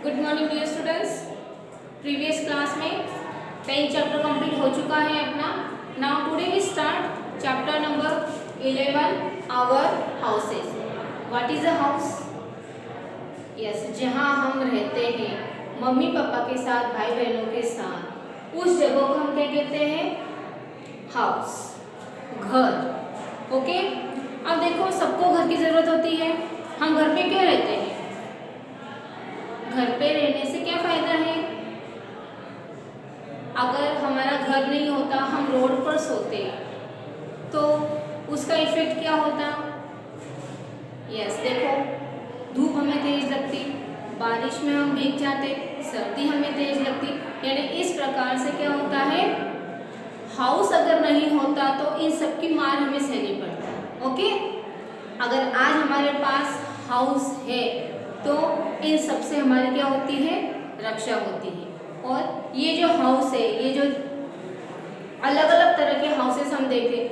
Good morning dear students. Previous class में 10 chapter complete हो चुका है अपना। Now today we start chapter number 11 our houses. What is a house? Yes, जहाँ हम रहते हैं मम्मी पापा के साथ, भाई बहनों के साथ, उस जगह को हम क्या कहते हैं? हाउस, घर। ओके, अब देखो सबको घर की जरूरत होती है। हम घर पे क्यों रहते हैं? घर पे रहने से क्या फायदा है? अगर हमारा घर नहीं होता, हम रोड पर सोते, तो उसका इफेक्ट क्या होता? यस, देखो धूप हमें तेज लगती, बारिश में हम भीग जाते, सर्दी हमें तेज लगती। यानी इस प्रकार से क्या होता है, हाउस अगर नहीं होता तो इन सब की मार हमें सहनी पड़ती। ओके, अगर आज हमारे पास हाउस है तो इन सब से हमारी क्या होती है? रक्षा होती है। और ये जो हाउस है, ये जो अलग अलग तरह के हाउसेस हम देखें,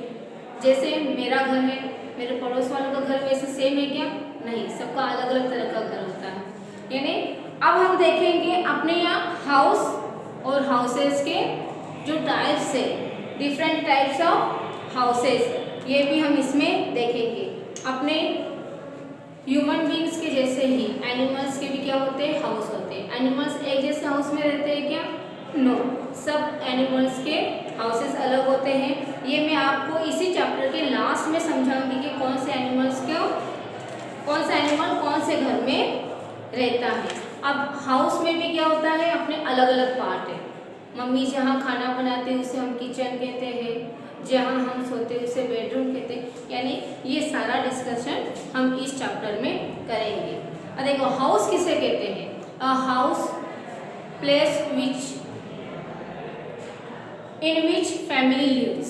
जैसे मेरा घर है, मेरे पड़ोस वालों का घर वैसे सेम है क्या? नहीं, सबका अलग अलग तरह का घर होता है। यानी अब हम देखेंगे अपने यहाँ हाउस और हाउसेस के जो टाइप्स है, डिफरेंट टाइप्स ऑफ हाउसेस, ये भी हम इसमें देखेंगे। अपने ह्यूमन बींग्स के जैसे ही एनिमल्स के भी क्या होते हैं? हाउस होते हैं। एनिमल्स एक जैसे हाउस में रहते हैं क्या? नो, सब एनिमल्स के हाउसेस अलग होते हैं। ये मैं आपको इसी चैप्टर के लास्ट में समझाऊंगी कि कौन से एनिमल्स क्यों, कौन सा एनिमल कौन से घर में रहता है। अब हाउस में भी क्या होता है? अपने अलग अलग पार्ट है। मम्मी जहाँ खाना बनाते हैं उसे हम किचन कहते हैं, जहाँ हम सोते हैं उसे बेडरूम कहते हैं। यानी ये सारा डिस्कशन हम इस चैप्टर में करेंगे। अब देखो हाउस किसे कहते हैं? A house place in which family lives,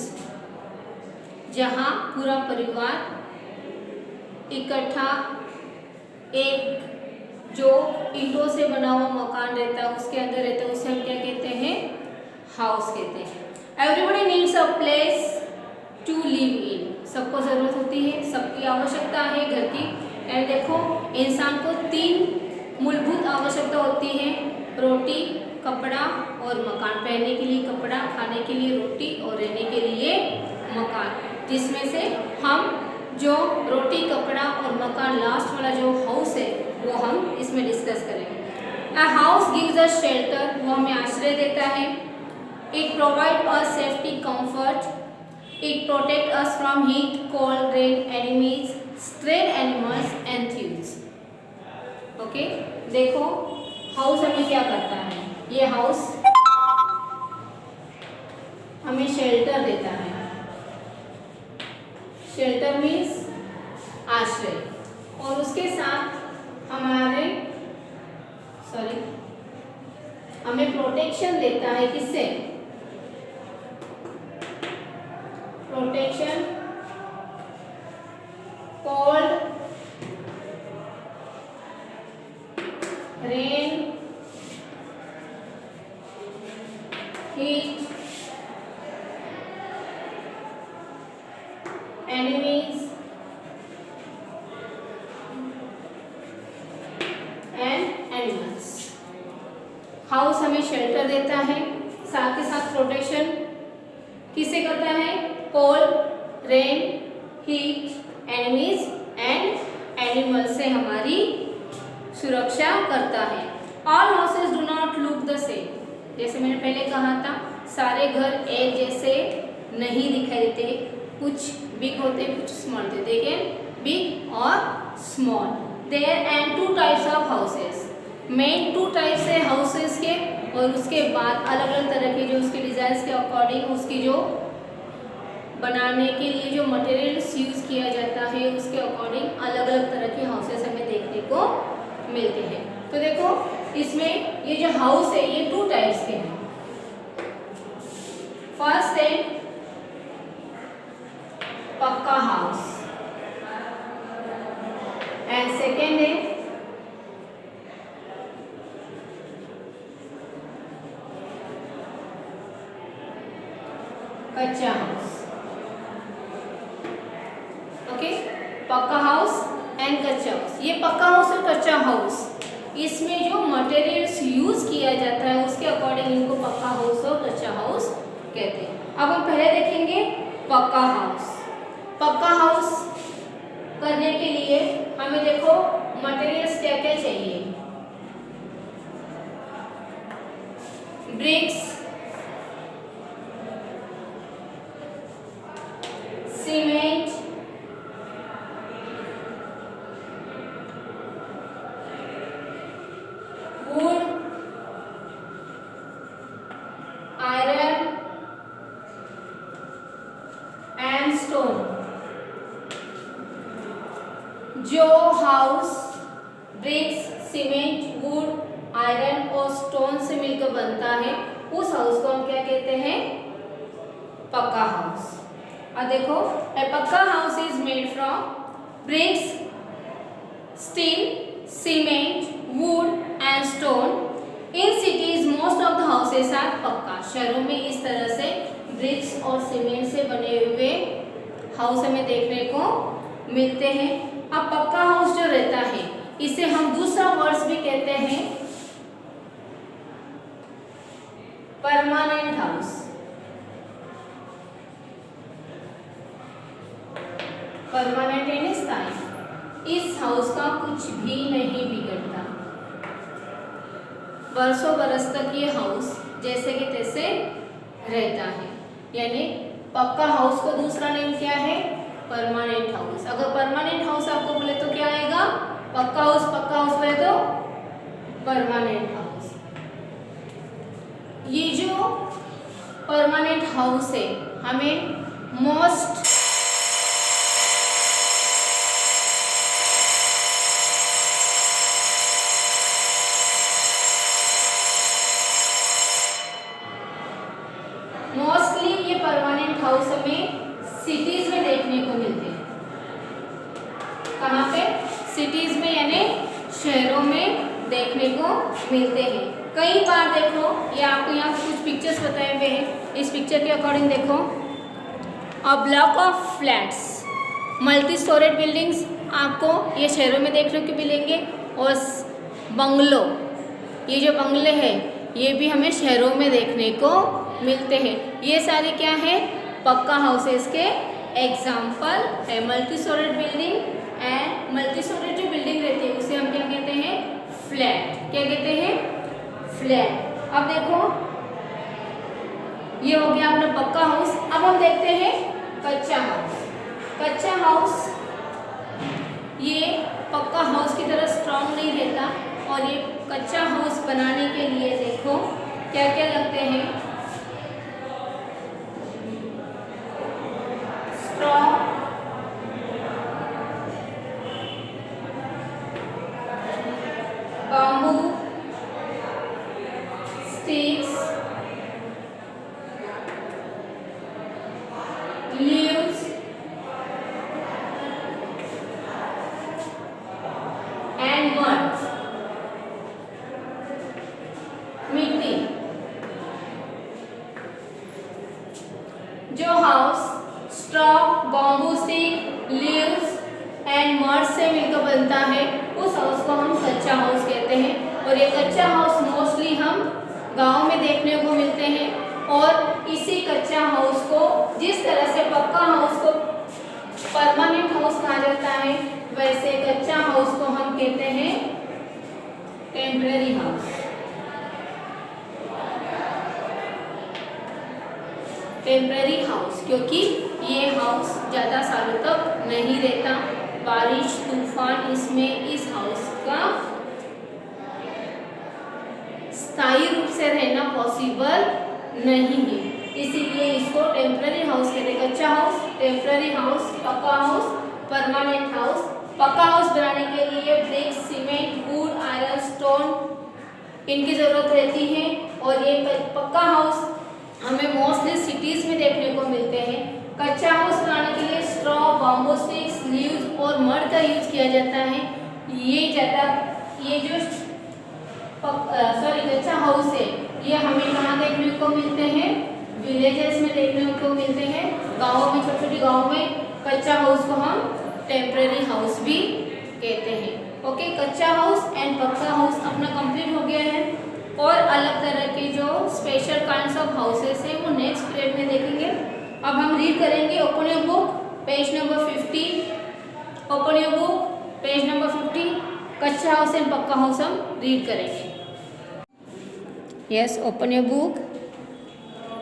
जहाँ पूरा परिवार इकट्ठा एक जो ईंटों से बना हुआ मकान रहता है उसके अंदर रहता है, उसे हम क्या कहते हैं? हाउस कहते हैं। Everybody needs a place to live in, सबको जरूरत होती है, सबकी आवश्यकता है घर की। एंड देखो इंसान को 3 मूलभूत आवश्यकता होती है: रोटी, कपड़ा और मकान। पहनने के लिए कपड़ा, खाने के लिए रोटी और रहने के लिए मकान। जिसमें से हम जो रोटी, कपड़ा और मकान, लास्ट वाला जो हाउस है वो हम इसमें डिस्कस करेंगे। A house gives us shelter, वो हमें आश्रय देता है। It provide us safety, comfort. It protect us from heat, cold, rain, enemies, stray animals and thieves. Okay, देखो हाउस हमें क्या करता है? ये हाउस हमें शेल्टर देता है। शेल्टर मीन्स आश्रय, और उसके साथ हमें प्रोटेक्शन देता है। किससे? Protection cold, rain, heat, enemies and animals. House हमें शेल्टर देता है, साथ के साथ प्रोटेक्शन किसे करता है? Cold, rain, heat, enemies and animal से हमारी सुरक्षा करता है। All houses do not look the same, जैसे मैंने पहले कहा था, सारे घर एक जैसे नहीं दिखाई देते, कुछ बिग होते, कुछ स्मॉल होते। देखिए बिग और स्मॉल। देयर एंड 2 types of houses, main 2 types है हाउसेस के, और उसके बाद अलग अलग तरह के जो उसके डिजाइन के अकॉर्डिंग, उसकी जो बनाने के लिए जो मटेरियल्स यूज किया जाता है उसके अकॉर्डिंग अलग अलग तरह के हाउसेस हमें देखने को मिलते हैं। तो देखो इसमें ये जो हाउस है ये 2 टाइप्स के हैं। फर्स्ट है पक्का हाउस एंड सेकेंड है कच्चा हाउस। ओके, पक्का हाउस एंड कच्चा हाउस। ये पक्का हाउस और कच्चा हाउस, इसमें जो मटेरियल्स यूज किया जाता है उसके अकॉर्डिंग इनको पक्का हाउस और कच्चा हाउस कहते हैं। अब हम पहले देखेंगे पक्का हाउस। पक्का हाउस करने के लिए हमें देखो मटेरियल्स क्या क्या चाहिए। Bricks, cement, wood, iron and stone. जो house bricks, cement, wood, iron और स्टोन से मिलकर बनता है उस हाउस को हम क्या कहते हैं? पक्का हाउस। और देखो a pucca house is made from bricks, steel, cement, wood and stone. In cities most of the houses are pucca. शहरों में इस तरह से ब्रिक्स और सीमेंट से बने हुए हाउस हमें देखने को मिलते हैं। अब पक्का हाउस जो रहता है इसे हम दूसरा वर्ड्स भी कहते हैं परमानेंट हाउस। परमानेंट यानी स्थायी। इस हाउस का कुछ भी नहीं बिगड़ता, बरसों बरस तक ये हाउस जैसे कि तैसे रहता है। यानी पक्का हाउस का दूसरा नेम क्या है? Permanent house. अगर परमानेंट हाउस आपको बोले तो क्या आएगा? पक्का हाउस बोले तो परमानेंट हाउस। ये जो परमानेंट हाउस है हमें मोस्टली ये परमानेंट हाउस हमें सिटीज में देखने को मिलते हैं। कहाँ पे? सिटीज में यानी शहरों में देखने को मिलते हैं। कई बार देखो ये आपको यहाँ कुछ पिक्चर्स बताए हुए हैं। इस पिक्चर के अकॉर्डिंग देखो, a block of flats, multi storeyed buildings आपको ये शहरों में देखने को मिलेंगे। और बंगलो, ये जो बंगले हैं ये भी हमें शहरों में देखने को मिलते हैं। ये सारे क्या है? पक्का हाउसेस के एग्जाम्पल है। Multi storeyed building and multi storeyed जो बिल्डिंग रहती है उसे हम क्या कहते हैं? फ्लैट। क्या कहते हैं? फ्लैट। अब देखो ये हो गया अपना पक्का हाउस। अब हम देखते हैं कच्चा हाउस। कच्चा हाउस ये पक्का हाउस की तरह स्ट्रॉन्ग नहीं रहता। और ये कच्चा हाउस बनाने के लिए देखो क्या क्या लगते हैं? Straw, bamboo, sticks, leaves and mud, मिट्टी। जो house straw, bamboo stick, leaves and mud से मिलकर बनता है उस हाउस को हम कच्चा हाउस कहते हैं। और ये कच्चा हाउस मोस्टली हम गांव में देखने को मिलते हैं। और इसी कच्चा हाउस को जिस तरह से पक्का हाउस को परमानेंट हाउस कहा जाता है वैसे कच्चा हाउस को हम कहते हैं टेम्परेरी हाउस। टेम्परेरी हाउस क्योंकि ये हाउस ज़्यादा सालों तक नहीं रहता। बारिश, तूफान इसमें इस हाउस का स्थायी रूप से रहना पॉसिबल नहीं है, इसीलिए इसको टेम्परेरी हाउस कहते हैं। कच्चा हाउस, टेम्परेरी हाउस, पक्का हाउस, परमानेंट हाउस। पक्का हाउस बनाने के लिए bricks, cement, wood, iron, stone इनकी ज़रूरत रहती है। और ये पक्का हाउस हमें मोस्टली सिटीज़ में देखने को मिलते हैं। कच्चा हाउस बनाने के लिए स्ट्रॉ, बाम्बू स्टिक्स, लीव्स और मड का यूज किया जाता है। ये जो कच्चा हाउस है ये हमें कहाँ देखने को मिलते हैं? विलेजेस में देखने को मिलते हैं। गाँवों में, छोटे छोटे गाँव में कच्चा हाउस को हम टेम्परेरी हाउस भी कहते हैं। ओके, कच्चा हाउस एंड पक्का हाउस अपना कंप्लीट हो गया है और अलग तरह के जो स्पेशल काइंड्स ऑफ हाउसेस हैं वो नेक्स्ट पीरियड में देखेंगे। अब हम रीड करेंगे। Open your book page number 50। Open your book page number 50। Kutcha house and pucca house हम रीड करेंगे। Yes, open your book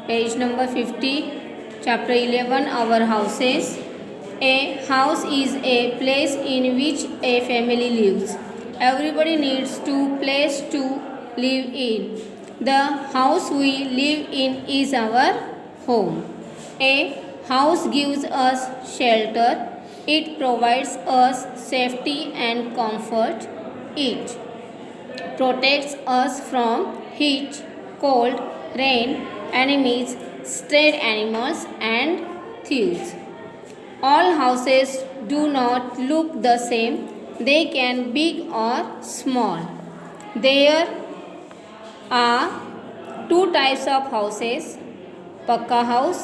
page number 50, chapter 11, our houses. A house is a place in which a family lives. Everybody needs to place to live in. The house we live in is our home. A house gives us shelter. It provides us safety and comfort. It protects us from heat, cold, rain, enemies, stray animals, and thieves. All houses do not look the same. They can be big or small. There are two types of houses. Pakka house.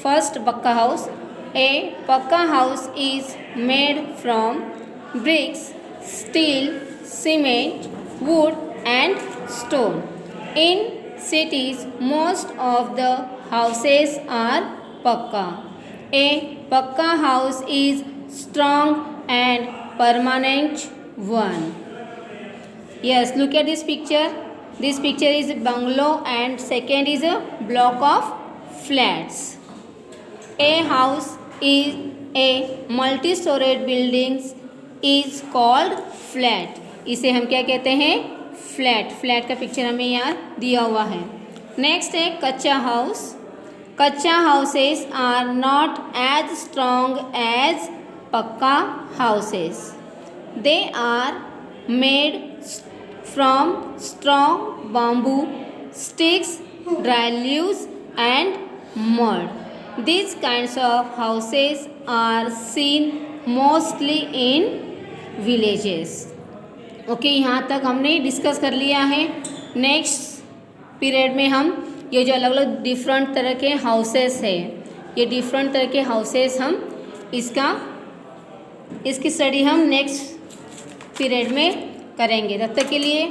First, pakka house. A pakka house is made from bricks, steel, cement, wood and stone. In cities, most of the houses are pakka. A pakka house is strong and permanent one. Yes, look at this picture. This picture is a bungalow and second is a block of flats. A house is a multi-storied building is called flat. इसे हम क्या कहते हैं? Flat. Flat का picture हमें यहाँ दिया हुआ है। नेक्स्ट है कच्चा house. Kacha houses are not as strong as pakka houses. They are made from strong bamboo, sticks, dry leaves and mud. These kinds of houses are seen mostly in villages. Okay, यहाँ तक हमने discuss कर लिया है। Next period में हम ये जो अलग अलग डिफरेंट तरह के हाउसेस है, ये डिफरेंट तरह के हाउसेस हम इसकी स्टडी हम नेक्स्ट पीरियड में करेंगे। तब तक के लिए